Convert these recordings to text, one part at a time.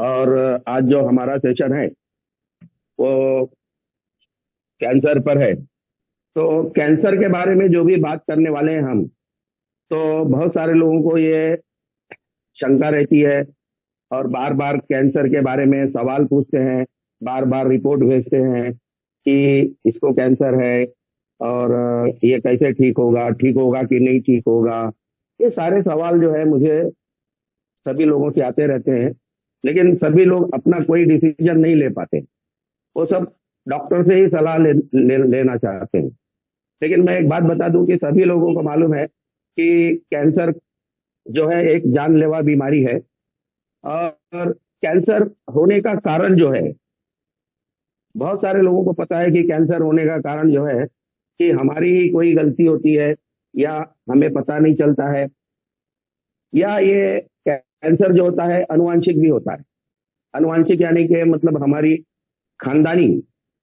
और आज जो हमारा सेशन है वो कैंसर पर है। तो कैंसर के बारे में जो भी बात करने वाले हैं हम, तो बहुत सारे लोगों को ये शंका रहती है और बार बार कैंसर के बारे में सवाल पूछते हैं, बार बार रिपोर्ट भेजते हैं कि इसको कैंसर है और ये कैसे ठीक होगा कि नहीं ठीक होगा। ये सारे सवाल जो है मुझे सभी लोगों से आते रहते हैं, लेकिन सभी लोग अपना कोई डिसीजन नहीं ले पाते। वो सब डॉक्टर से ही सलाह लेना चाहते हैं। लेकिन मैं एक बात बता दूं कि सभी लोगों को मालूम है कि कैंसर जो है एक जानलेवा बीमारी है। और कैंसर होने का कारण जो है, बहुत सारे लोगों को पता है कि कैंसर होने का कारण जो है कि हमारी ही कोई गलती होती है, या हमें पता नहीं चलता है, या ये कैंसर जो होता है अनुवांशिक भी होता है। अनुवांशिक यानी कि मतलब हमारी खानदानी,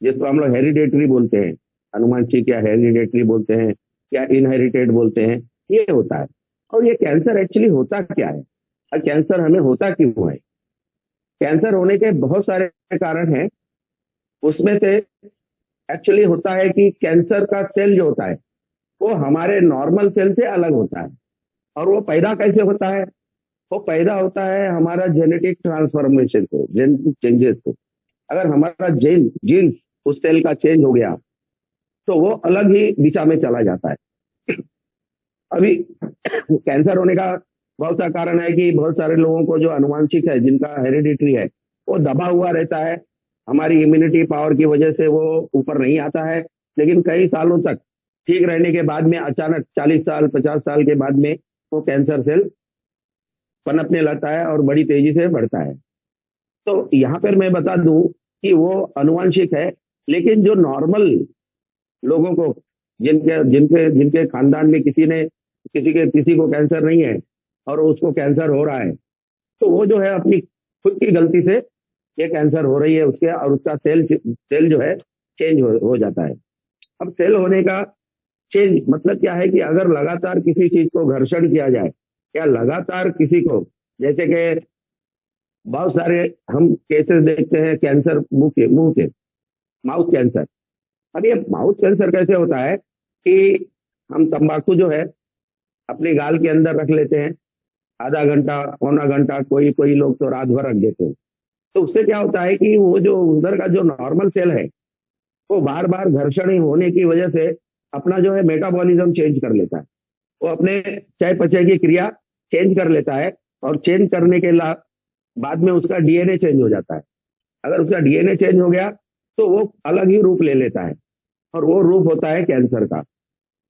जिसको हम लोग हेरिडेटरी बोलते हैं, अनुवांशिक या हेरिडेटरी बोलते हैं या इनहेरिटेड बोलते हैं, ये होता है। और ये कैंसर एक्चुअली होता क्या है और कैंसर हमें होता क्यों है? कैंसर होने के बहुत सारे कारण हैं। उसमें से एक्चुअली होता है कि कैंसर का सेल जो होता है वो हमारे नॉर्मल सेल से अलग होता है। और वो पैदा कैसे होता है? वो पैदा होता है हमारा जेनेटिक ट्रांसफॉर्मेशन को, जेनेटिक चेंजेस को। अगर हमारा जीन्स उस सेल का चेंज हो गया तो वो अलग ही दिशा में चला जाता है। अभी कैंसर होने का बहुत सा कारण है कि बहुत सारे लोगों को जो अनुवांशिक है, जिनका हेरिडिटरी है, वो दबा हुआ रहता है। हमारी इम्यूनिटी पावर की वजह से वो ऊपर नहीं आता है। लेकिन कई सालों तक ठीक रहने के बाद में अचानक 40 साल 50 साल के बाद में वो कैंसर सेल पनपने लगता है और बड़ी तेजी से बढ़ता है। तो यहाँ पर मैं बता दूं कि वो अनुवांशिक है। लेकिन जो नॉर्मल लोगों को, जिनके जिनके जिनके खानदान में किसी को कैंसर नहीं है और उसको कैंसर हो रहा है, तो वो जो है अपनी खुद की गलती से ये कैंसर हो रही है उसके, और उसका सेल सेल जो है चेंज हो जाता है। अब सेल होने का चेंज मतलब क्या है कि अगर लगातार किसी चीज को घर्षण किया जाए, या लगातार किसी को, जैसे कि बहुत सारे हम केसेस देखते हैं कैंसर मुंह के माउथ कैंसर। अब ये माउथ कैंसर कैसे होता है कि हम तंबाकू जो है अपने गाल के अंदर रख लेते हैं, आधा घंटा पौना घंटा, कोई कोई लोग तो रात भर रख देते हैं। तो उससे क्या होता है कि वो जो उधर का जो नॉर्मल सेल है वो बार बार घर्षण होने की वजह से अपना जो है मेटाबॉलिज्म चेंज कर लेता है। वो अपने चयापचय की क्रिया चेंज कर लेता है, और चेंज करने के बाद में उसका डीएनए चेंज हो जाता है। अगर उसका डीएनए चेंज हो गया तो वो अलग ही रूप ले लेता है, और वो रूप होता है कैंसर का।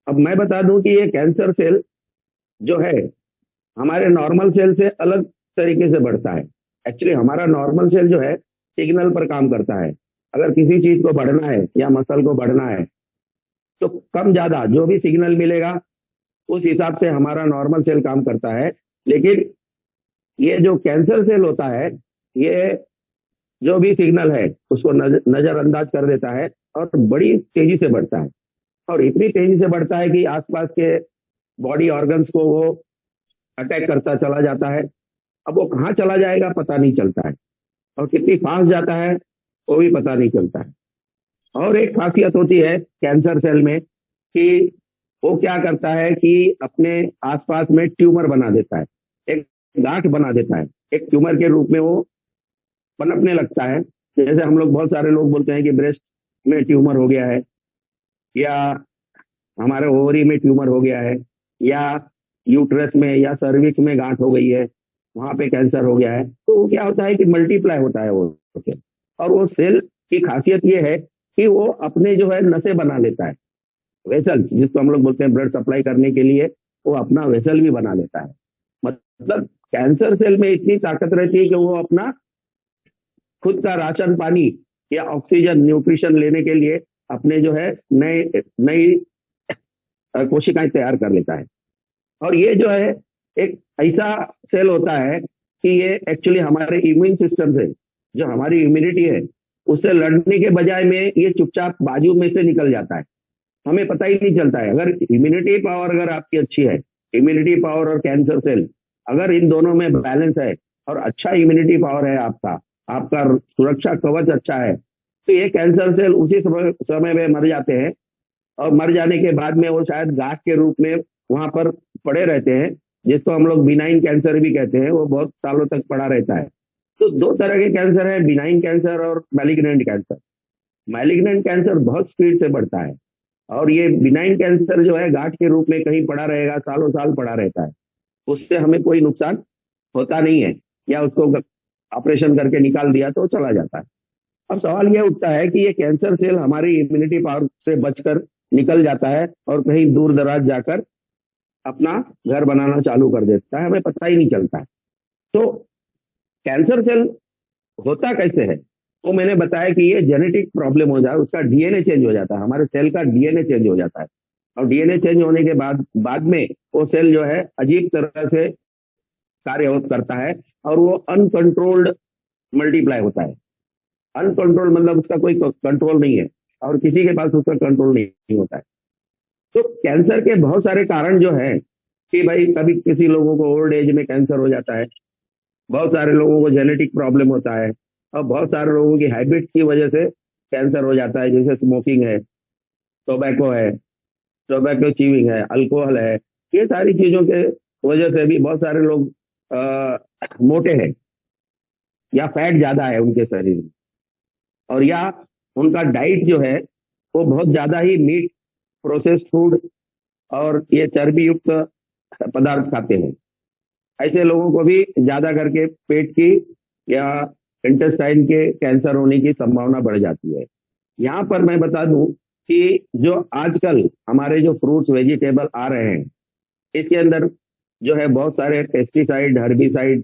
अब मैं बता दूं कि ये कैंसर सेल जो है हमारे नॉर्मल सेल से अलग तरीके से बढ़ता है। एक्चुअली हमारा नॉर्मल सेल जो है सिग्नल पर काम करता है। अगर किसी चीज को बढ़ना है या मसल को बढ़ना है, तो कम ज्यादा जो भी सिग्नल मिलेगा उस हिसाब से हमारा नॉर्मल सेल काम करता है। लेकिन ये जो कैंसर सेल होता है, ये जो भी सिग्नल है उसको नजरअंदाज कर देता है और बड़ी तेजी से बढ़ता है। और इतनी तेजी से बढ़ता है कि आसपास के बॉडी ऑर्गन्स को वो अटैक करता चला जाता है। अब वो कहाँ चला जाएगा पता नहीं चलता है, और कितनी फास्ट जाता है वो भी पता नहीं चलता है। और एक खासियत होती है कैंसर सेल में कि वो क्या करता है कि अपने आसपास में ट्यूमर बना देता है, एक गांठ बना देता है, एक ट्यूमर के रूप में वो पनपने लगता है। जैसे हम लोग, बहुत सारे लोग बोलते हैं कि ब्रेस्ट में ट्यूमर हो गया है, या हमारे ओवरी में ट्यूमर हो गया है, या यूट्रस में या सर्विक्स में गांठ हो गई है, वहां पे कैंसर हो गया है। तो वो क्या होता है कि मल्टीप्लाई होता है वो सेल। और वो सेल की खासियत ये है कि वो अपने जो है नसें बना लेता है, वेसल, जिसको हम लोग बोलते हैं ब्लड सप्लाई करने के लिए, वो अपना वेसल भी बना लेता है। मतलब कैंसर सेल में इतनी ताकत रहती है कि वो अपना खुद का राशन पानी या ऑक्सीजन न्यूट्रिशन लेने के लिए अपने जो है नए नई कोशिकाएं तैयार कर लेता है। और ये जो है एक ऐसा सेल होता है कि ये एक्चुअली हमारे इम्यून सिस्टम से, जो हमारी इम्यूनिटी है, उससे लड़ने के बजाय में ये चुपचाप बाजू में से निकल जाता है, हमें पता ही नहीं चलता है। अगर इम्यूनिटी पावर अगर आपकी अच्छी है, इम्यूनिटी पावर और कैंसर सेल अगर इन दोनों में बैलेंस है और अच्छा इम्यूनिटी पावर है आपका, आपका सुरक्षा कवच अच्छा है, तो ये कैंसर सेल उसी समय में मर जाते हैं। और मर जाने के बाद में वो शायद गांठ के रूप में वहां पर पड़े रहते हैं, जिसको हम लोग बिनाइन कैंसर भी कहते हैं, वो बहुत सालों तक पड़ा रहता है। तो दो तरह के कैंसर है, बिनाइन कैंसर और मैलिग्नेंट कैंसर। मैलिग्नेंट कैंसर बहुत स्पीड से बढ़ता है, और ये बिनाइन कैंसर जो है गांठ के रूप में कहीं पड़ा रहेगा, सालों साल पड़ा रहता है, उससे हमें कोई नुकसान होता नहीं है, या उसको ऑपरेशन करके निकाल दिया तो चला जाता है। अब सवाल यह उठता है कि ये कैंसर सेल हमारी इम्यूनिटी पावर से बचकर निकल जाता है और कहीं दूर दराज जाकर अपना घर बनाना चालू कर देता है, हमें पता ही नहीं चलता है। तो कैंसर सेल होता कैसे है, तो मैंने बताया कि ये जेनेटिक प्रॉब्लम हो जाए, उसका डीएनए चेंज हो जाता है, हमारे सेल का डीएनए चेंज हो जाता है। और डीएनए चेंज होने के बाद में वो सेल जो है अजीब तरह से कार्य करता है, और वो अनकंट्रोल्ड मल्टीप्लाई होता है। अनकंट्रोल मतलब उसका कोई कंट्रोल नहीं है, और किसी के पास उसका कंट्रोल नहीं होता है। तो कैंसर के बहुत सारे कारण जो है कि भाई कभी किसी लोगों को ओल्ड एज में कैंसर हो जाता है, बहुत सारे लोगों को जेनेटिक प्रॉब्लम होता है, और बहुत सारे लोगों की हैबिट की वजह से कैंसर हो जाता है, जैसे स्मोकिंग है, टोबैको है, टोबैको च्यूइंग है, अल्कोहल है। ये सारी चीजों के वजह से भी बहुत सारे लोग मोटे हैं, या फैट ज्यादा है उनके शरीर में, और या उनका डाइट जो है वो बहुत ज्यादा ही मीट, प्रोसेस्ड फूड और ये चर्बी युक्त पदार्थ खाते हैं। ऐसे लोगों को भी ज्यादा करके पेट की या इंटेस्टाइन के कैंसर होने की संभावना बढ़ जाती है। यहाँ पर मैं बता दूं कि जो आजकल हमारे जो फ्रूट्स वेजिटेबल आ रहे हैं, इसके अंदर जो है बहुत सारे पेस्टिसाइड, हर्बिसाइड,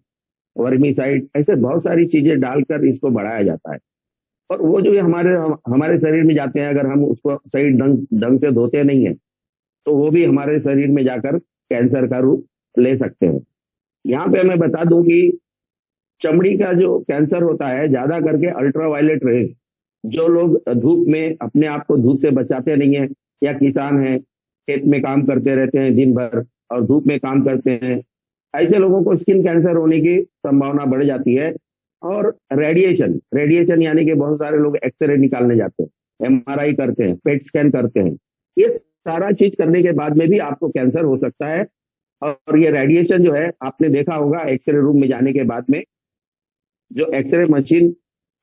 वर्मीसाइड, ऐसे बहुत सारी चीजें डालकर इसको बढ़ाया जाता है। और वो जो हमारे हमारे शरीर में जाते हैं, अगर हम उसको सही ढंग ढंग से धोते नहीं है, तो वो भी हमारे शरीर में जाकर कैंसर का रूप ले सकते हैं। यहाँ पे मैं बता दूं कि चमड़ी का जो कैंसर होता है, ज्यादा करके अल्ट्रावायलेट रेज, जो लोग धूप में अपने आप को धूप से बचाते नहीं है, या किसान हैं, खेत में काम करते रहते हैं दिन भर और धूप में काम करते हैं, ऐसे लोगों को स्किन कैंसर होने की संभावना बढ़ जाती है। और रेडिएशन रेडिएशन यानी कि बहुत सारे लोग एक्सरे निकालने जाते हैं, एमआरआई करते हैं, पेट स्कैन करते हैं, ये सारा चीज करने के बाद में भी आपको कैंसर हो सकता है। और ये रेडिएशन जो है, आपने देखा होगा एक्सरे रूम में जाने के बाद में जो एक्सरे मशीन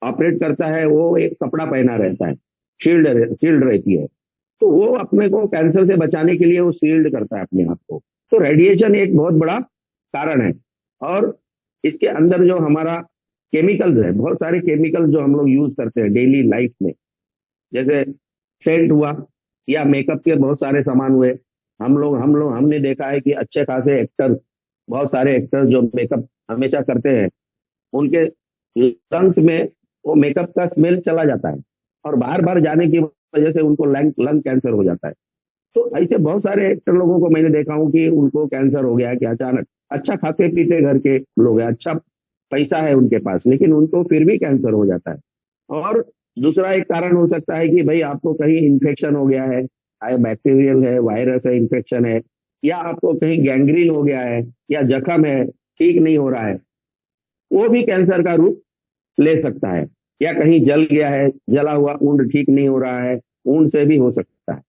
ऑपरेट करता है, वो एक कपड़ा पहना रहता है, शील्ड रहती है, तो वो अपने को कैंसर से बचाने के लिए वो शील्ड करता है अपने आप को। तो रेडिएशन एक बहुत बड़ा कारण है। और इसके अंदर जो हमारा केमिकल्स है, बहुत सारे केमिकल्स जो हम लोग यूज करते हैं डेली लाइफ में, जैसे सेंट हुआ, या मेकअप के बहुत सारे सामान हुए। हम लोग हमने देखा है कि अच्छे खासे एक्टर, बहुत सारे एक्टर्स जो मेकअप हमेशा करते हैं, उनके लंग्स में वो मेकअप का स्मेल चला जाता है, और बार बार जाने की वजह से उनको लंग लंग कैंसर हो जाता है। तो ऐसे बहुत सारे एक्टर लोगों को मैंने देखा हूँ कि उनको कैंसर हो गया है, कि अचानक अच्छा खाते पीते घर के लोग हैं, अच्छा पैसा है उनके पास, लेकिन उनको फिर भी कैंसर हो जाता है। और दूसरा एक कारण हो सकता है कि भाई आपको कहीं इन्फेक्शन हो गया है, चाहे बैक्टीरियल है, वायरस है, इन्फेक्शन है, या आपको कहीं गैंग्रीन हो गया है, या जख्म है, ठीक नहीं हो रहा है, वो भी कैंसर का रूप ले सकता है। या कहीं जल गया है, जला हुआ ऊंट ठीक नहीं हो रहा है, ऊंट से भी हो सकता है।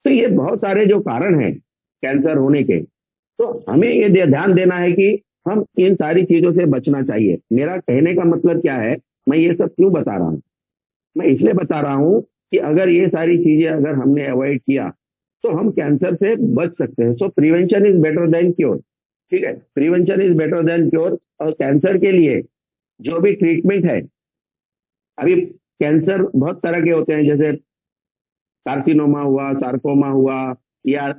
तो ये बहुत सारे जो कारण हैं कैंसर होने के, तो हमें ये ध्यान देना है कि हम इन सारी चीजों से बचना चाहिए। मेरा कहने का मतलब क्या है, मैं ये सब क्यों बता रहा हूँ, मैं इसलिए बता रहा हूँ कि अगर ये सारी चीजें अगर हमने अवॉइड किया, तो हम कैंसर से बच सकते हैं। सो prevention is better than cure. ठीक है, prevention is better than cure. और कैंसर के लिए जो भी ट्रीटमेंट है, अभी कैंसर बहुत तरह के होते हैं, जैसे कार्सिनोमा हुआ, सार्कोमा हुआ, या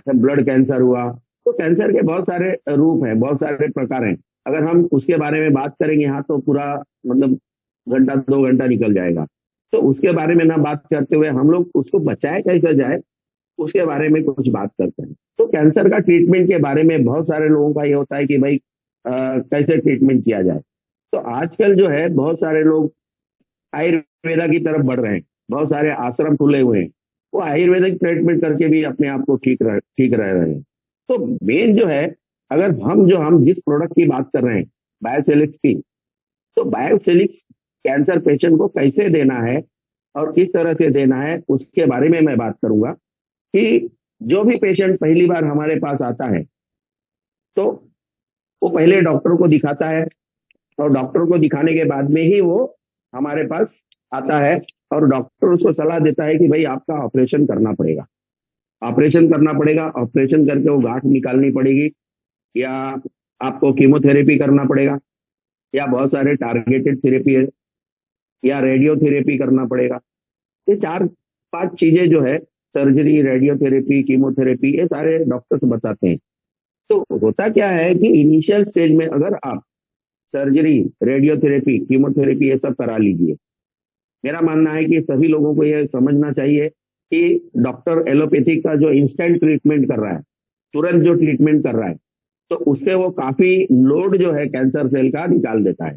ब्लड कैंसर हुआ। तो कैंसर के बहुत सारे रूप हैं, बहुत सारे प्रकार हैं। अगर हम उसके बारे में बात करेंगे यहाँ, तो पूरा मतलब घंटा 2 घंटा निकल जाएगा। तो उसके बारे में ना बात करते हुए हम लोग उसको बचाए कैसे जाए, उसके बारे में कुछ बात करते हैं। तो कैंसर का ट्रीटमेंट के बारे में बहुत सारे लोगों का ये होता है कि भाई कैसे ट्रीटमेंट किया जाए। तो आजकल जो है बहुत सारे लोग आयुर्वेदा की तरफ बढ़ रहे हैं, बहुत सारे आश्रम खुले हुए हैं, वो आयुर्वेदिक ट्रीटमेंट करके भी अपने आप को ठीक रह रहे हैं। तो मेन जो है, अगर हम जिस प्रोडक्ट की बात कर रहे हैं, बायोसिलिक्स की। तो बायोसिलिक्स कैंसर पेशेंट को कैसे देना है और किस तरह से देना है उसके बारे में मैं बात करूंगा। कि जो भी पेशेंट पहली बार हमारे पास आता है तो वो पहले डॉक्टर को दिखाता है, और डॉक्टर को दिखाने के बाद में ही वो हमारे पास आता है, और डॉक्टर उसको सलाह देता है कि भाई आपका ऑपरेशन करना पड़ेगा, ऑपरेशन करना पड़ेगा, ऑपरेशन करके वो गांठ निकालनी पड़ेगी, या आपको कीमोथेरेपी करना पड़ेगा, या बहुत सारे टारगेटेड थेरेपी है, या रेडियोथेरेपी करना पड़ेगा। ये चार पांच चीजें जो है, सर्जरी, रेडियोथेरेपी, कीमोथेरेपी, ये सारे डॉक्टर्स बताते हैं। तो होता क्या है कि इनिशियल स्टेज में अगर आप सर्जरी, रेडियोथेरेपी, कीमोथेरेपी ये सब करा लीजिए। मेरा मानना है कि सभी लोगों को यह समझना चाहिए कि डॉक्टर एलोपैथिक का जो इंस्टेंट ट्रीटमेंट कर रहा है, तुरंत जो ट्रीटमेंट कर रहा है, तो उससे वो काफी लोड जो है कैंसर सेल का निकाल देता है।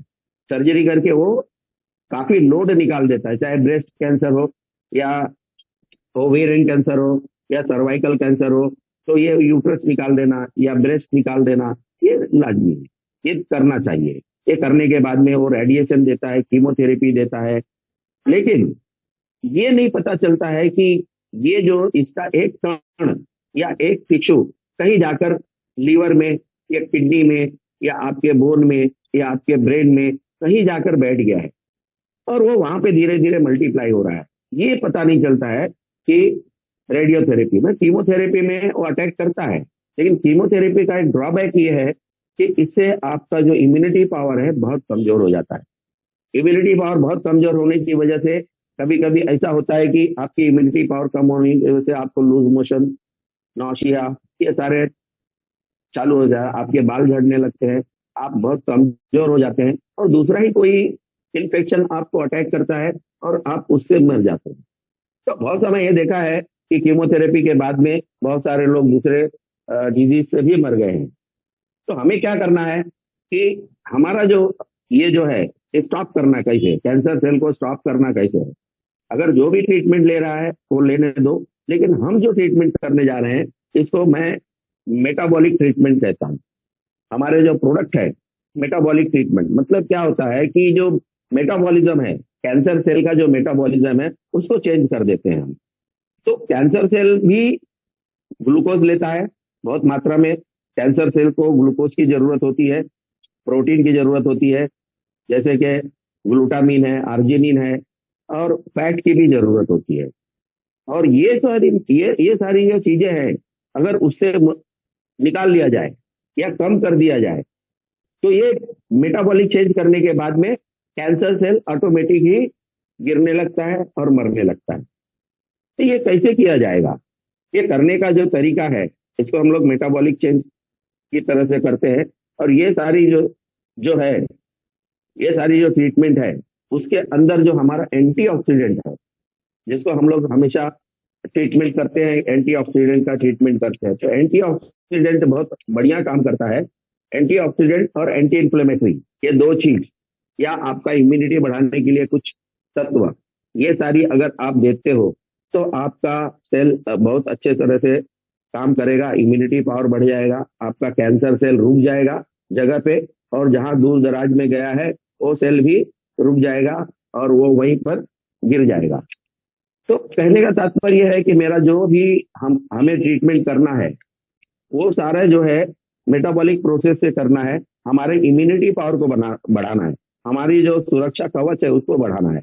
सर्जरी करके वो काफी लोड निकाल देता है, चाहे ब्रेस्ट कैंसर हो, या ओवेरियन कैंसर हो, या सर्वाइकल कैंसर हो। तो ये यूट्रस निकाल देना या ब्रेस्ट निकाल देना, ये लाजमी है, ये करना चाहिए। ये करने के बाद में वो रेडिएशन देता है, कीमोथेरेपी देता है। लेकिन ये नहीं पता चलता है कि ये जो इसका एक कण या एक टिश्यू कहीं जाकर लीवर में, या किडनी में, या आपके बोन में, या आपके ब्रेन में कहीं जाकर बैठ गया है, और वो वहां पे धीरे धीरे मल्टीप्लाई हो रहा है। ये पता नहीं चलता है कि रेडियोथेरेपी में, कीमोथेरेपी में वो अटैक करता है, लेकिन कीमोथेरेपी का एक ड्रॉबैक ये है कि इससे आपका जो इम्यूनिटी पावर है बहुत कमजोर हो जाता है। इम्यूनिटी पावर बहुत कमजोर होने की वजह से कभी कभी ऐसा होता है कि आपकी इम्यूनिटी पावर कम होने की वजह से आपको लूज मोशन, नौशिया, ये सारे चालू हो जाए, आपके बाल झड़ने लगते हैं, आप बहुत कमजोर हो जाते हैं, और दूसरा ही कोई इन्फेक्शन आपको अटैक करता है और आप उससे मर जाते हैं। तो बहुत समय ये देखा है कि कीमोथेरेपी के बाद में बहुत सारे लोग दूसरे डिजीज से भी मर गए हैं। तो हमें क्या करना है कि हमारा जो ये जो है, स्टॉप करना कैसे, कैंसर सेल को स्टॉप करना कैसे है। अगर जो भी ट्रीटमेंट ले रहा है वो लेने दो, लेकिन हम जो ट्रीटमेंट करने जा रहे हैं इसको मैं मेटाबॉलिक ट्रीटमेंट कहता हूँ। हमारे जो प्रोडक्ट है, मेटाबॉलिक ट्रीटमेंट मतलब क्या होता है कि जो मेटाबॉलिज्म है, कैंसर सेल का जो मेटाबॉलिज्म है उसको चेंज कर देते हैं हम। तो कैंसर सेल भी ग्लूकोज लेता है बहुत मात्रा में। कैंसर सेल को ग्लूकोज की जरूरत होती है, प्रोटीन की जरूरत होती है, जैसे कि ग्लूटामिन है, आर्जिनिन है, और फैट की भी जरूरत होती है। और ये सारी जो चीजें हैं, अगर उससे निकाल लिया जाए या कम कर दिया जाए, तो ये मेटाबॉलिक चेंज करने के बाद में कैंसर सेल ऑटोमेटिक ही गिरने लगता है और मरने लगता है। तो ये कैसे किया जाएगा, ये करने का जो तरीका है, इसको हम लोग मेटाबॉलिक चेंज की तरह से करते हैं। और ये सारी जो जो है, ये सारी जो ट्रीटमेंट है, उसके अंदर जो हमारा एंटीऑक्सीडेंट है, जिसको हम लोग हमेशा ट्रीटमेंट करते हैं, एंटीऑक्सीडेंट का ट्रीटमेंट करते हैं। तो एंटीऑक्सीडेंट बहुत बढ़िया काम करता है। एंटीऑक्सीडेंट और एंटी इंफ्लेमेटरी, ये दो चीज, या आपका इम्यूनिटी बढ़ाने के लिए कुछ तत्व, ये सारी अगर आप देते हो तो आपका सेल बहुत अच्छे तरह से काम करेगा, इम्यूनिटी पावर बढ़ जाएगा, आपका कैंसर सेल रुक जाएगा जगह पे, और जहां दूर दराज में गया है वो सेल भी रुक जाएगा और वो वहीं पर गिर जाएगा। तो कहने का तात्पर्य यह है कि मेरा जो भी हमें ट्रीटमेंट करना है वो सारा जो है मेटाबॉलिक प्रोसेस से करना है। हमारे इम्यूनिटी पावर को बढ़ाना है, हमारी जो सुरक्षा कवच है उसको बढ़ाना है।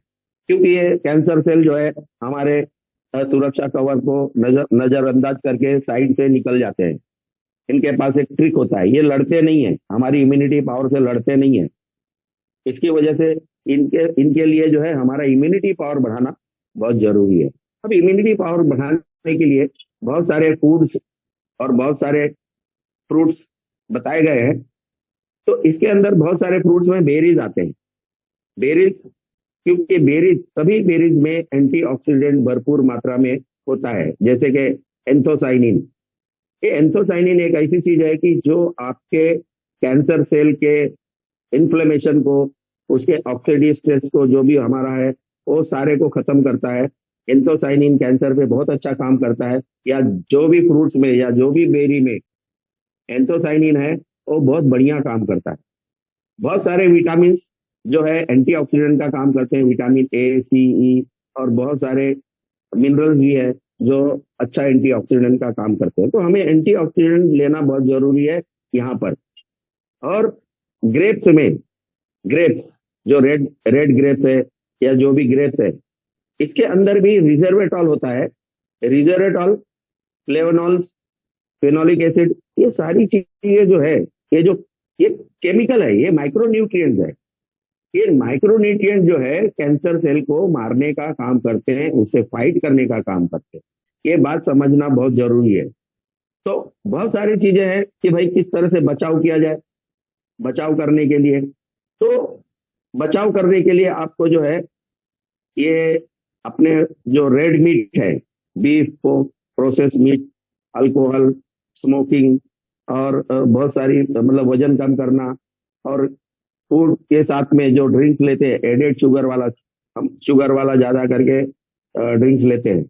क्योंकि ये कैंसर सेल जो है हमारे सुरक्षा कवच को नजरअंदाज करके साइड से निकल जाते हैं। इनके पास एक ट्रिक होता है, ये लड़ते नहीं है, हमारी इम्यूनिटी पावर से लड़ते नहीं है। इसकी वजह से इनके इनके लिए जो है हमारा इम्यूनिटी पावर बढ़ाना बहुत जरूरी है। अब इम्यूनिटी पावर बढ़ाने के लिए बहुत सारे फूड्स और बहुत सारे फ्रूट्स बताए गए हैं। तो इसके अंदर बहुत सारे फ्रूट्स में बेरीज आते हैं। बेरीज, क्योंकि बेरीज, सभी बेरीज में एंटीऑक्सीडेंट भरपूर मात्रा में होता है, जैसे कि एंथोसाइनिन। ये एंथोसाइनिन एक ऐसी चीज है कि जो आपके कैंसर सेल के इन्फ्लेमेशन को, उसके ऑक्सीडेटिव स्ट्रेस को, जो भी हमारा है वो सारे को खत्म करता है। एंथोसाइनिन कैंसर पे बहुत अच्छा काम करता है। या जो भी फ्रूट्स में या जो भी बेरी में एंथोसाइनिन है वो बहुत बढ़िया काम करता है। बहुत सारे विटामिन जो है एंटीऑक्सीडेंट का काम करते हैं, विटामिन ए, सी, ई, और बहुत सारे मिनरल्स भी है जो अच्छा एंटीऑक्सीडेंट का काम करते हैं। तो हमें एंटीऑक्सीडेंट लेना बहुत जरूरी है यहाँ पर। और ग्रेप्स में, ग्रेप्स जो रेड रेड ग्रेप्स है या जो भी ग्रेप्स है, इसके अंदर भी रिजर्वेटॉल होता है। रिजर्वेटॉल, फ्लेवोनॉल्स, फेनोलिक एसिड, ये सारी चीजें जो है, ये जो ये केमिकल है, ये माइक्रो न्यूट्रिएंट्स है। ये माइक्रो न्यूट्रिएंट जो है कैंसर सेल को मारने का काम करते हैं, उससे फाइट करने का काम करते हैं। ये बात समझना बहुत जरूरी है। तो बहुत सारी चीजें हैं कि भाई किस तरह से बचाव किया जाए। बचाव करने के लिए, तो बचाव करने के लिए आपको जो है ये अपने जो रेड मीट है, beef, pork, process meet, alcohol, smoking, और बहुत सारी मतलब वजन कम करना, और फूड के साथ में जो ड्रिंक्स लेते हैं एडेड शुगर वाला, हम शुगर वाला ज्यादा करके ड्रिंक्स लेते हैं,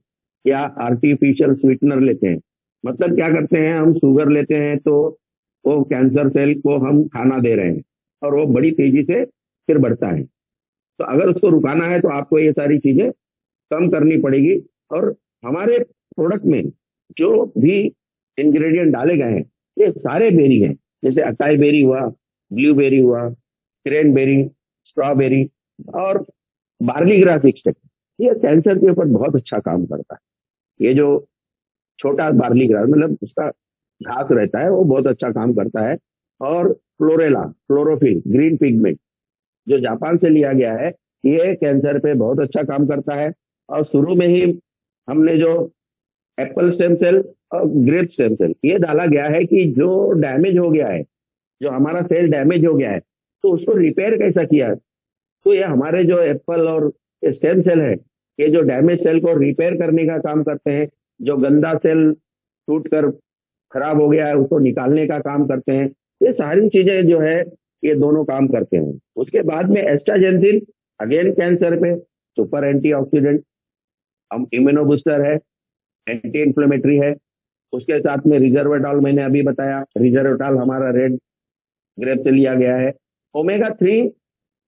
या आर्टिफिशियल स्वीटनर लेते हैं। मतलब क्या करते हैं, हम शुगर लेते हैं तो वो कैंसर सेल को हम खाना दे रहे हैं और वो बड़ी तेजी से फिर बढ़ता है। तो अगर उसको रुकाना है तो आपको ये सारी चीजें कम करनी पड़ेगी। और हमारे प्रोडक्ट में जो भी इंग्रेडिएंट डाले गए हैं, ये सारे बेरी हैं। जैसे अकाई बेरी हुआ, ब्लूबेरी हुआ, क्रैनबेरी, स्ट्रॉबेरी, और बार्ली ग्रास एक्सट्रैक्ट, ये कैंसर के ऊपर बहुत अच्छा काम करता है। ये जो छोटा बार्ली ग्रास, मतलब उसका घास रहता है, वो बहुत अच्छा काम करता है। और क्लोरेला, क्लोरोफिल, ग्रीन पिगमेंट, जो जापान से लिया गया है, ये कैंसर पे बहुत अच्छा काम करता है। और शुरू में ही हमने जो एप्पल स्टेम सेल और ग्रेप स्टेम सेल ये डाला गया है कि जो डैमेज हो गया है, जो हमारा सेल डैमेज हो गया है, तो उसको रिपेयर कैसा किया है। तो ये हमारे जो एप्पल और स्टेम सेल है, ये जो डैमेज सेल को रिपेयर करने का काम करते हैं। जो गंदा सेल टूट कर खराब हो गया है, उसको निकालने का काम करते हैं। ये सारी चीजें जो है, ये दोनों काम करते हैं। उसके बाद में एस्टाजेंसिन, अगेन कैंसर पे सुपर एंटीऑक्सीडेंट, इम्यूनो बूस्टर है, एंटी इंफ्लेमेटरी है। उसके साथ में रिजर्वेटॉल, मैंने अभी बताया, रिजर्वेटॉल हमारा रेड ग्रेप से लिया गया है। ओमेगा 3,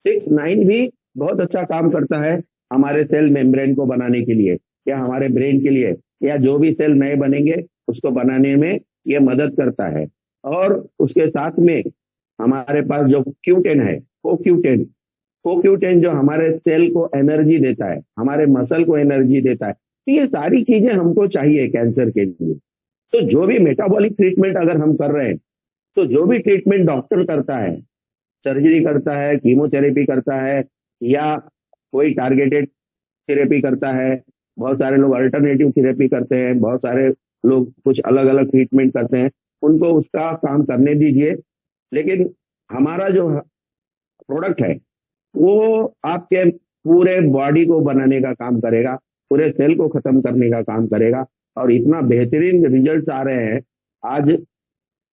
6, 9 भी बहुत अच्छा काम करता है हमारे सेल मेम्ब्रेन को बनाने के लिए, या हमारे ब्रेन के लिए, या जो भी सेल नए बनेंगे उसको बनाने में ये मदद करता है। और उसके साथ में हमारे पास जो क्यूटेन है, कोक्यूटेन, कोक्यूटेन जो हमारे सेल को एनर्जी देता है, हमारे मसल को एनर्जी देता है। तो ये सारी चीजें हमको चाहिए कैंसर के लिए। तो जो भी मेटाबॉलिक ट्रीटमेंट अगर हम कर रहे हैं, तो जो भी ट्रीटमेंट डॉक्टर करता है, सर्जरी करता है, कीमोथेरेपी करता है, या कोई टारगेटेड थेरेपी करता है, बहुत सारे लोग अल्टरनेटिव थेरेपी करते हैं, बहुत सारे लोग कुछ अलग अलग ट्रीटमेंट करते हैं, उनको उसका काम करने दीजिए। लेकिन हमारा जो प्रोडक्ट है, वो आपके पूरे बॉडी को बनाने का काम करेगा, पूरे सेल को खत्म करने का काम करेगा। और इतना बेहतरीन रिजल्ट आ रहे हैं आज,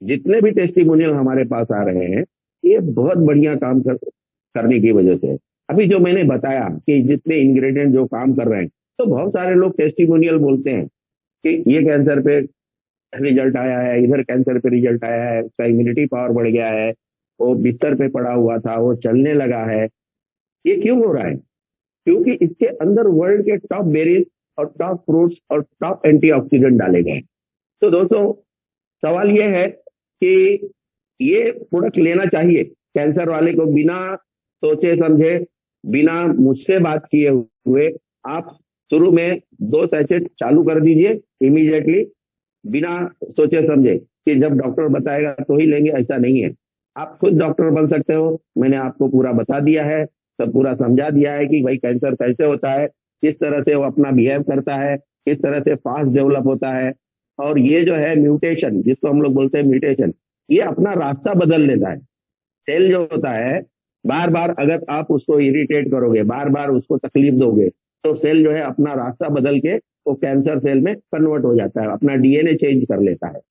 जितने भी टेस्टिमोनियल हमारे पास आ रहे हैं, ये बहुत बढ़िया काम करने की वजह से है। अभी जो मैंने बताया कि जितने इंग्रेडिएंट जो काम कर रहे हैं, तो बहुत सारे लोग टेस्टिमोनियल बोलते हैं कि ये कैंसर पे रिजल्ट आया है, इधर कैंसर पे रिजल्ट आया है, उसका इम्यूनिटी पावर बढ़ गया है, वो बिस्तर पे पड़ा हुआ था, वो चलने लगा है। ये क्यों हो रहा है? क्योंकि इसके अंदर वर्ल्ड के टॉप बेरीज और टॉप फ्रूट्स और टॉप एंटीऑक्सीडेंट डाले गए हैं। तो दोस्तों, सवाल ये है कि ये प्रोडक्ट लेना चाहिए कैंसर वाले को, बिना सोचे समझे, बिना मुझसे बात किए हुए। आप शुरू में 2 सैचेट चालू कर दीजिए इमीडिएटली, बिना सोचे समझे कि जब डॉक्टर बताएगा तो ही लेंगे, ऐसा नहीं है। आप खुद डॉक्टर बन सकते हो। मैंने आपको पूरा बता दिया है, सब पूरा समझा दिया है कि भाई कैंसर कैसे होता है, किस तरह से वो अपना बिहेव करता है, किस तरह से फास्ट डेवलप होता है। और ये जो है म्यूटेशन, जिसको हम लोग बोलते हैं म्यूटेशन, ये अपना रास्ता बदल लेता है। सेल जो होता है, बार बार अगर आप उसको इरिटेट करोगे, बार बार उसको तकलीफ दोगे, तो सेल जो है अपना रास्ता बदल के वो कैंसर सेल में कन्वर्ट हो जाता है, अपना डीएनए चेंज कर लेता है।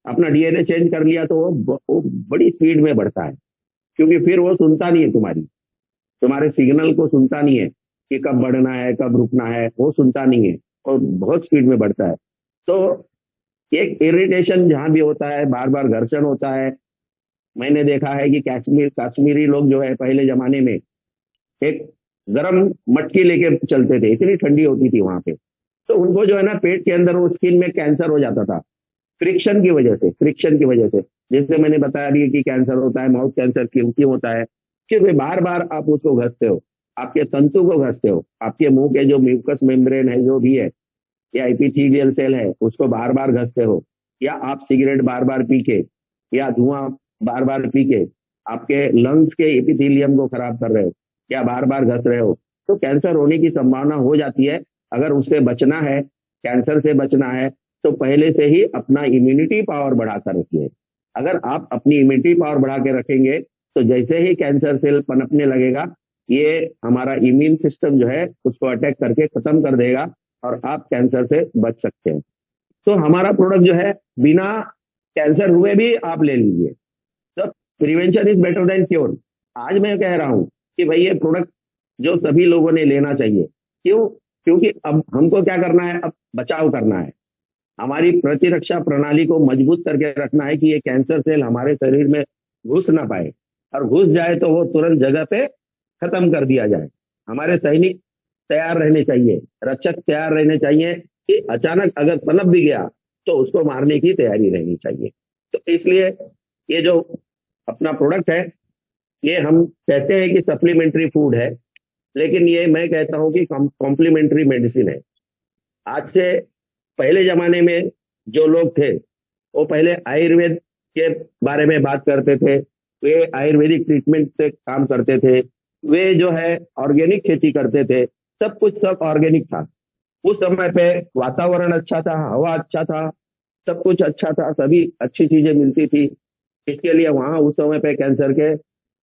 अपना डीएनए चेंज कर लिया तो वो बड़ी स्पीड में बढ़ता है, क्योंकि फिर वो सुनता नहीं है तुम्हारे सिग्नल को सुनता नहीं है कि कब बढ़ना है, कब रुकना है, वो सुनता नहीं है, और बहुत स्पीड में बढ़ता है। तो एक इरिटेशन जहां भी होता है, बार बार घर्षण होता है, मैंने देखा है कि कश्मीरी लोग जो है पहले जमाने में एक गर्म मटकी लेके चलते थे, इतनी ठंडी होती थी वहां पे। तो उनको जो है ना पेट के अंदर वो स्किन में कैंसर हो जाता था, फ्रिक्शन की वजह से। जैसे मैंने बताया भी कि कैंसर होता है, माउथ कैंसर क्यों होता है, क्योंकि बार बार आप उसको घसते हो, आपके तंतु को घसते हो, आपके मुंह के जो म्यूकस मेम्ब्रेन है जो भी है, या एपिथेलियल सेल है, उसको बार बार घसते हो, या आप सिगरेट बार बार पी के, या धुआं बार बार पी के आपके लंग्स के एपिथेलियम को खराब कर रहे हो, या बार बार घस रहे हो, तो कैंसर होने की संभावना हो जाती है। अगर उससे बचना है, कैंसर से बचना है, तो पहले से ही अपना इम्यूनिटी पावर बढ़ा कर रखिए। अगर आप अपनी इम्यूनिटी पावर बढ़ा के रखेंगे, तो जैसे ही कैंसर सेल पनपने लगेगा, ये हमारा इम्यून सिस्टम जो है उसको अटैक करके खत्म कर देगा, और आप कैंसर से बच सकते हैं। तो हमारा प्रोडक्ट जो है बिना कैंसर हुए भी आप ले लीजिए। तो prevention is better than cure. आज मैं कह रहा हूं कि भाई ये प्रोडक्ट जो सभी लोगों ने लेना चाहिए। क्यों? क्योंकि अब हमको क्या करना है, अब बचाव करना है, हमारी प्रतिरक्षा प्रणाली को मजबूत करके रखना है कि ये कैंसर सेल हमारे शरीर में घुस ना पाए, और घुस जाए तो वो तुरंत जगह पे खत्म कर दिया जाए। हमारे सैनिक तैयार रहने चाहिए, रक्षक तैयार रहने चाहिए कि अचानक अगर पनप भी गया तो उसको मारने की तैयारी रहनी चाहिए। तो इसलिए ये जो अपना प्रोडक्ट है, ये हम कहते हैं कि सप्लीमेंट्री फूड है, लेकिन ये मैं कहता हूं कि कॉम्प्लीमेंट्री मेडिसिन है। आज से पहले जमाने में जो लोग थे, वो पहले आयुर्वेद के बारे में बात करते थे, वे आयुर्वेदिक ट्रीटमेंट से काम करते थे, वे जो है ऑर्गेनिक खेती करते थे, सब ऑर्गेनिक था। उस समय पे वातावरण अच्छा था, हवा अच्छा था, सब कुछ अच्छा था, सभी अच्छी चीजें मिलती थी। इसके लिए वहां उस समय पे कैंसर के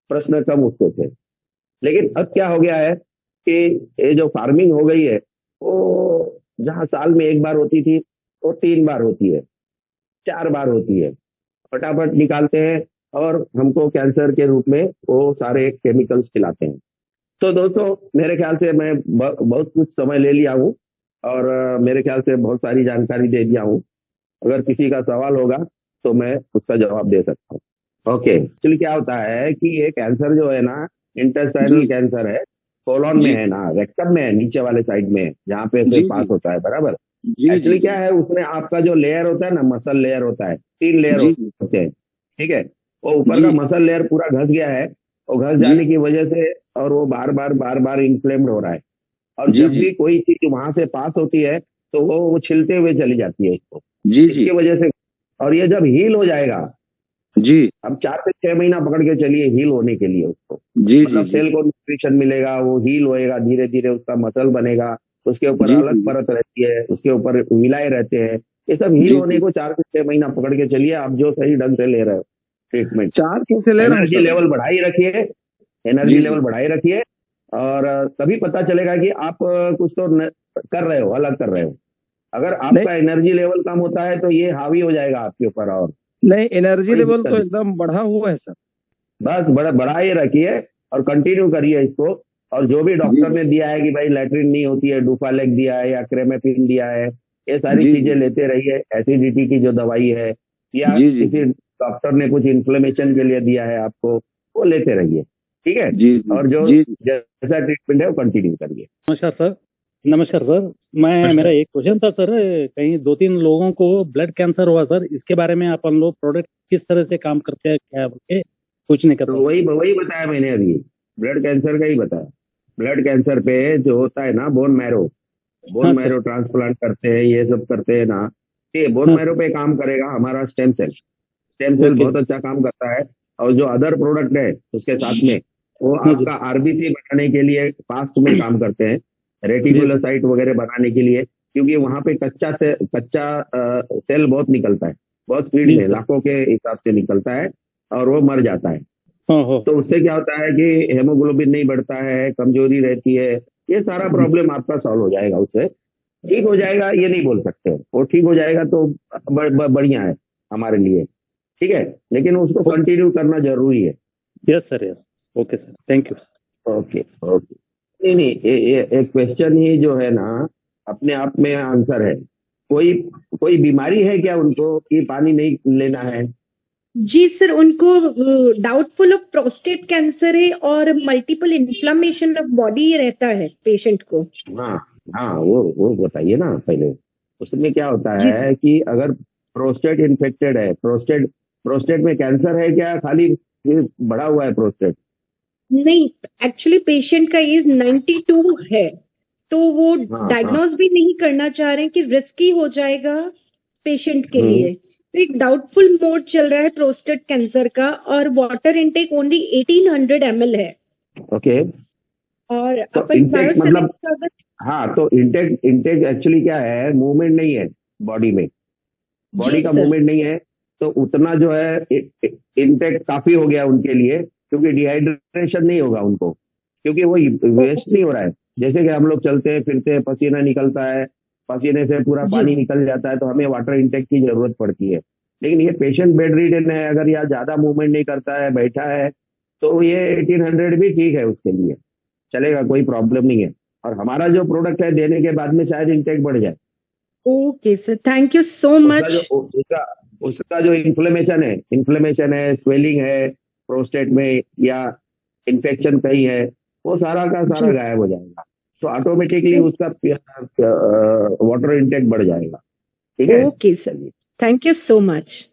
प्रश्न कम उठते थे। लेकिन अब क्या हो गया है कि ये जो फार्मिंग हो गई है, वो जहां साल में एक बार होती थी, वो 3 बार होती है, 4 बार होती है, फटाफट निकालते हैं और हमको कैंसर के रूप में वो सारे केमिकल्स खिलाते हैं। तो दोस्तों, मेरे ख्याल से मैं बहुत कुछ समय ले लिया हूँ, और मेरे ख्याल से बहुत सारी जानकारी दे दिया हूँ। अगर किसी का सवाल होगा तो मैं उसका जवाब दे सकता हूँ। ओके, एक्चुअली क्या होता है कि ये कैंसर जो है ना, इंटेस्टाइनल जी कैंसर है, कोलोन में जी है ना, रेक्टम में है, नीचे वाले साइड में है, जहाँ पे से जी पास जी होता है, बराबर। जी जी एक्चुअली क्या जी है, उसमें आपका जो लेयर होता है ना, मसल लेयर होता है, 3 लेयर जी जी होते हैं, ठीक है। वो ऊपर का जी मसल लेयर पूरा घस गया है, वो घस जी जाने की वजह से, और वो बार बार इन्फ्लेम्ड हो रहा है, और जी जब जी भी कोई चीज वहां से पास होती है, तो वो छिलते हुए चली जाती है उसको, जी जी इसकी वजह से। और ये जब हील हो जाएगा, जी अब 4 से 6 महीना पकड़ के चलिए हील होने के लिए उसको, जी जी मतलब जी सेल को न्यूट्रिशन मिलेगा, वो हील होएगा, धीरे धीरे उसका मसल बनेगा, उसके ऊपर जी अलग जी परत रहती है, उसके ऊपर विलाए रहते हैं। ये सब हील जी होने जी को 4 से 6 महीना पकड़ के चलिए, आप जो सही ढंग से ले रहे हो ट्रीटमेंट। 4 दिन से ले रहा हूँ एनर्जी सर मैं। लेवल बढ़ाई रखिए, एनर्जी जी जी लेवल बढ़ाई रखिए, और तभी पता चलेगा कि आप कुछ तो कर रहे हो, अलग कर रहे हो। अगर नहीं आपका एनर्जी लेवल कम होता है तो ये हावी हो जाएगा आपके ऊपर, और नहीं, एनर्जी बड़ी लेवल तो दिक्कत। एकदम बढ़ा हुआ है सर। बस बढ़ाए रखिए और कंटिन्यू करिए इसको। और जो भी जी डॉक्टर जी ने दिया है कि भाई लैट्रिन नहीं होती है, डूफालेक दिया है या क्रेमेपिन दिया है, ये सारी जी चीजें जी लेते रहिए। एसिडिटी की जो दवाई है, या जी जी किसी डॉक्टर ने कुछ इन्फ्लेमेशन के लिए दिया है आपको, वो लेते रहिए, ठीक है। जी जी और जो जी जी जैसा ट्रीटमेंट है वो कंटिन्यू करिए। नमस्कार सर। नमस्कार सर। मेरा नमस्कार। एक क्वेश्चन था सर। कहीं 2-3 लोगों को ब्लड कैंसर हुआ सर, इसके बारे में अपन लोग प्रोडक्ट किस तरह से काम करते हैं क्या बोल के पूछने का तो था सर। वही वही बताया मैंने अभी, ब्लड कैंसर का ही बताया। ब्लड कैंसर पे जो होता है ना, बोन हाँ सर। मैरो ट्रांसप्लांट करते हैं, ये सब करते हैं ना, ये बोन हाँ मैरो सर। पे काम करेगा हमारा स्टेम सेल ओके। बहुत अच्छा काम करता है। और जो अदर प्रोडक्ट है उसके साथ में, वो हाँ जी। आपका आरबीसी बनाने के लिए फास्ट में काम करते हैं, जी सर। रेटिकुलोसाइट वगैरह बनाने के लिए, क्योंकि वहां पे कच्चा सेल बहुत निकलता है, बहुत स्पीड जी में, सर। लाखों के हिसाब से निकलता है, और वो मर जाता है। हाँ हाँ। तो उससे क्या होता है कि हेमोग्लोबिन नहीं बढ़ता है, कमजोरी रहती है, ये सारा जी प्रॉब्लम आपका सॉल्व हो जाएगा उससे। ठीक हो जाएगा ये नहीं बोल सकते, वो ठीक हो जाएगा तो बढ़िया है हमारे लिए, ठीक है, लेकिन उसको कंटिन्यू करना जरूरी है। Yes sir, yes. Okay sir, thank you sir. Okay okay. नहीं नहीं, एक क्वेश्चन ही जो है ना, अपने आप में आंसर है। कोई कोई बीमारी है क्या उनको कि पानी नहीं लेना है? जी सर, उनको डाउटफुल ऑफ प्रोस्टेट कैंसर है और मल्टीपल इन्फ्लामेशन ऑफ बॉडी रहता है पेशेंट को। हाँ हाँ, वो बताइए ना पहले। उसमें क्या होता जी है कि अगर प्रोस्टेट इन्फेक्टेड है, प्रोस्टेट प्रोस्टेट में कैंसर है क्या, खाली ये बढ़ा हुआ है प्रोस्टेट? नहीं, एक्चुअली पेशेंट का एज 92 है, तो वो हाँ डायग्नोज भी नहीं करना चाह रहे हैं कि रिस्की हो जाएगा पेशेंट के लिए। तो एक डाउटफुल मोड चल रहा है प्रोस्टेट कैंसर का, और वाटर इनटेक ओनली 1800 ml है। ओके। और तो अपन इंटेक मतलब, बायोसिलिक्स का अगर, हाँ तो इंटेक इंटेक एक्चुअली क्या है, मूवमेंट नहीं है बॉडी में, जी बॉडी का सर, मूवमेंट नहीं है, तो उतना जो है इंटेक काफी हो गया उनके लिए, क्योंकि डिहाइड्रेशन नहीं होगा उनको, क्योंकि वो वेस्ट नहीं हो रहा है। जैसे कि हम लोग चलते हैं फिरते हैं, पसीना निकलता है, पसीने से पूरा जी पानी निकल जाता है, तो हमें वाटर इंटेक की जरूरत पड़ती है। लेकिन ये पेशेंट बेड रिडन है, अगर या ज्यादा मूवमेंट नहीं करता है, बैठा है, तो ये 1800 भी ठीक है उसके लिए, चलेगा, कोई प्रॉब्लम नहीं है। और हमारा जो प्रोडक्ट है देने के बाद में शायद इंटेक बढ़ जाए। Okay sir, thank you so उसका जो मच। उसका उसका जो इन्फ्लेमेशन है, स्वेलिंग है प्रोस्टेट में, या इन्फेक्शन कहीं है, वो सारा का सारा जी, गायब हो जाएगा। तो ऑटोमेटिकली उसका वाटर इंटेक बढ़ जाएगा। ठीक है, ओके सर, चलिए। Thank you so much.